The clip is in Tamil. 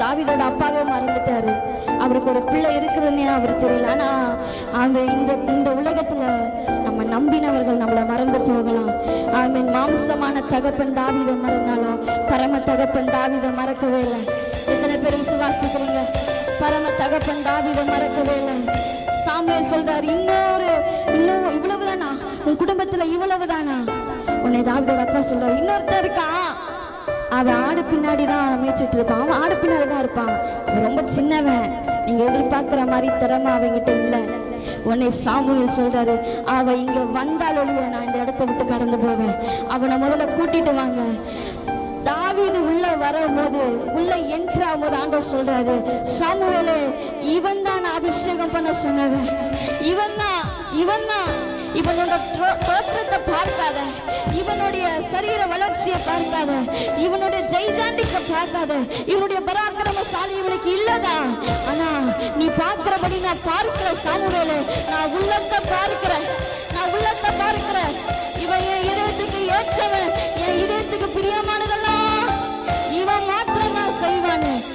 தாவீதோட அப்பாவே மறந்துட்டாரு. அவருக்கு ஒரு பிள்ளை இருக்குதுன்னே அவர் தெரியல. ஆனா அந்த இந்த உலகத்துல நம்ம நம்பினவர்கள் நம்மளை மறந்து போகலாம். ஆமீன். மாம்சமான தகப்பன் தாவீதை மறந்தாலும் பரம தகப்பன் தாவீதை மறக்கவே இல்லை. எத்தனை பேர் விசுவாசிக்கிறீங்க? பரம தகப்பன் தாவீதை மறக்கவே இல்லை. சாமுவேல் சொல்றாரு, இன்னும் இவ்வளவுதானா உன் குடும்பத்துல? இவ்வளவுதானா? உன்னை தாவீதோட அப்பா சொல்றாரு, இன்னொருத்தர் இருக்கா, அவன் ஆடு பின்னாடிதான் மேய்ச்சிட்டு இருப்பான், அவன் ஆடு பின்னாடிதான் இருப்பான், அவன் ரொம்ப சின்னவன், நீங்க எதிர்பார்க்கிற மாதிரி திறமை அவங்கிட்ட இல்லை. உன்னை சாமுவேல் சொல்றாரு, அவ இங்க வந்தால் ஒழிய நான் இந்த இடத்த விட்டு கடந்து போவேன், அவனை முதல்ல கூட்டிட்டு வாங்க. தாவீது உள்ள வரும்போது, உள்ள என்ட்ரு ஆகும்போது ஆண்டவர் சொல்றாரு, சாமுவேலே, இவன் தான் அபிஷேகம் பண்ண சொன்னவன், இவன் தான். இவனோட தோற்றத்தை பார்க்காத, இவனுடைய சரீர வளர்ச்சியை பார்க்காத, இவனுடைய ஜெய்தாண்டிக்க பார்க்காத, இவனுடைய பராக்கிரமசாலி இவனுக்கு இல்லதா. ஆனா நீ பார்க்கிறபடி நான் பார்க்கிற சாமுவேலே, நான் உள்ளத்தை பார்க்கிற,